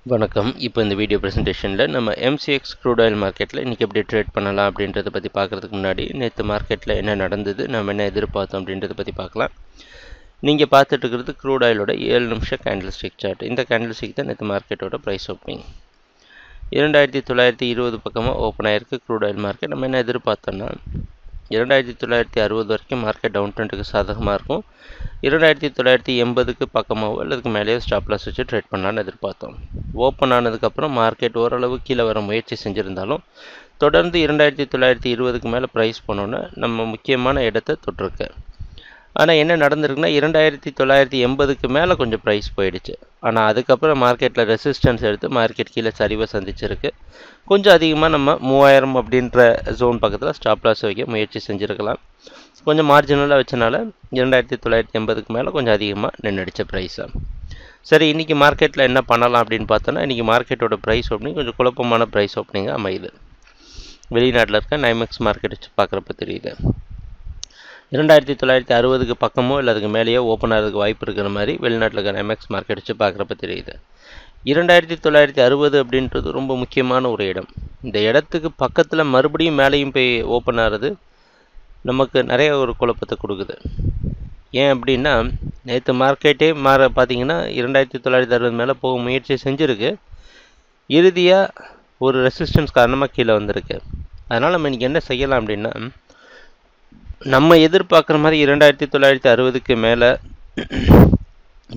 வணக்கம். இப்போ இந்த வீடியோ பிரசன்டேஷனில் நம்ம MCX க்ரூட் ஆயில் மார்க்கெட்டில் இன்றைக்கி எப்படி ட்ரேட் பண்ணலாம் அப்படின்றத பற்றி பார்க்குறதுக்கு முன்னாடி நேற்று மார்க்கெட்டில் என்ன நடந்தது, நம்ம என்ன எதிர்பார்த்தோம் அப்படின்றத பற்றி பார்க்கலாம். நீங்கள் பார்த்துட்டு இருக்கிறது க்ரூட் ஆயிலோட 7 நிமிஷம் கேண்டில் ஸ்டிக் சார்ட். இந்த கேண்டில் ஸ்டிக் தான் நேற்று மார்க்கெட்டோட ப்ரைஸ் ஓப்பனிங். 2920 பக்கமாக ஓப்பன் ஆகிருக்கு க்ரூட் ஆயில் மார்க்கெட். நம்ம என்ன எதிர்பார்த்தோன்னா 2960 வரைக்கும் மார்க்கெட் டவுன் ட்ரெண்டுக்கு சாதகமாக இருக்கும். 2980க்கு பக்கமாகவோ அல்லதுக்கு மேலேயோ ஸ்டாப் லாஸ் வச்சு ட்ரேட் பண்ணலான்னு எதிர்பார்த்தோம். ஓப்பன் ஆனதுக்கப்புறம் மார்க்கெட் ஓரளவு கீழே வர முயற்சி செஞ்சுருந்தாலும் தொடர்ந்து 2920க்கு மேலே ப்ரைஸ் போனோன்னா நம்ம முக்கியமான இடத்தை தொட்டிருக்கு. ஆனால் என்ன நடந்திருக்குன்னா 2980க்கு மேலே கொஞ்சம் ப்ரைஸ் போயிடுச்சு. ஆனால் அதுக்கப்புறம் மார்க்கெட்டில் ரெசிஸ்டன்ஸ் எடுத்து மார்க்கெட் கீழே சரிவை சந்திச்சிருக்கு. கொஞ்சம் அதிகமாக நம்ம 3000 அப்படின்ற ஜோன் பக்கத்தில் ஸ்டாப் லாஸ் வைக்க முயற்சி செஞ்சுருக்கலாம். கொஞ்சம் மார்ஜினலாக வச்சனால 2980க்கு மேலே கொஞ்சம் அதிகமாக நின்றுடுச்ச ப்ரைஸாக. சரி, இன்றைக்கி மார்க்கெட்டில் என்ன பண்ணலாம் அப்படின்னு பார்த்தோன்னா இன்றைக்கி மார்க்கெட்டோட ப்ரைஸ் ஓப்பனிங் கொஞ்சம் குழப்பமான ப்ரைஸ் ஓப்பனிங்காக அமையுது. வெளிநாட்டில் இருக்க நைமெக்ஸ் மார்க்கெட் வச்சு பார்க்குறப்ப தெரியுது 2960க்கு பக்கமோ இல்லை அதுக்கு மேலேயோ ஓப்பன் ஆகிறதுக்கு வாய்ப்பு இருக்கிற மாதிரி வெளிநாட்டில் இருக்க நைமெக்ஸ் மார்க்கெட் வச்சு பார்க்குறப்ப தெரியுது. 2960 அப்படின்றது ரொம்ப முக்கியமான ஒரு இடம். இந்த இடத்துக்கு பக்கத்தில் மறுபடியும் மேலேயும் போய் ஓப்பன் ஆகிறது நமக்கு நிறைய ஒரு குழப்பத்தை கொடுக்குது. ஏன் அப்படின்னா நேற்று மார்க்கெட்டே பார்த்தீங்கன்னா 2960 மேலே போக முயற்சி செஞ்சுருக்கு. இறுதியாக ஒரு ரெசிஸ்டன்ஸ் காரணமாக கீழே வந்திருக்கு. அதனால் நம்ம இன்றைக்கி என்ன செய்யலாம் அப்படின்னா, நம்ம எதிர்பார்க்குற மாதிரி 2960க்கு மேலே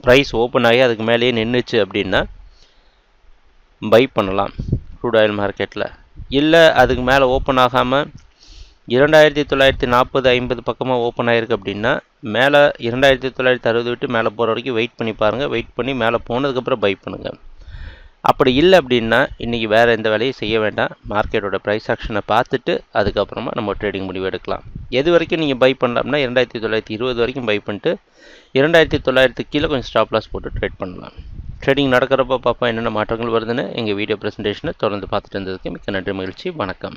ப்ரைஸ் ஓப்பன் ஆகி அதுக்கு மேலேயே நின்றுச்சு அப்படின்னா பை பண்ணலாம் க்ரூட் ஆயில் மார்க்கெட்டில். இல்லை அதுக்கு மேலே ஓப்பன் ஆகாமல் 2940-50 பக்கமாக ஓப்பன் ஆகிருக்கு அப்படின்னா மேலே 2960 விட்டு மேலே போகிற வரைக்கும் வெயிட் பண்ணி பாருங்கள். வெயிட் பண்ணி மேலே போனதுக்கப்புறம் பை பண்ணுங்கள். அப்படி இல்லை அப்படின்னா இன்றைக்கி வேறு எந்த வேலையும் செய்ய வேண்டாம். மார்க்கெட்டோட ப்ரைஸ் ஆக்ஷனை பார்த்துட்டு அதுக்கப்புறமா நம்ம ட்ரேடிங் முடிவு எடுக்கலாம். எது வரைக்கும் நீங்கள் பை பண்ணலாம்னா 2920 வரைக்கும் பை பண்ணிட்டு 2900க்கு கீழே கொஞ்சம் ஸ்டாப் லாஸ் போட்டு ட்ரேட் பண்ணலாம். ட்ரேடிங் நடக்கிறப்ப பார்ப்போம் என்னென்ன மாற்றங்கள் வருதுன்னு. எங்கள் வீடியோ ப்ரெசன்டேஷனை தொடர்ந்து பார்த்துட்டு இருந்ததுக்கு மிக்க நன்றி, மகிழ்ச்சி, வணக்கம்.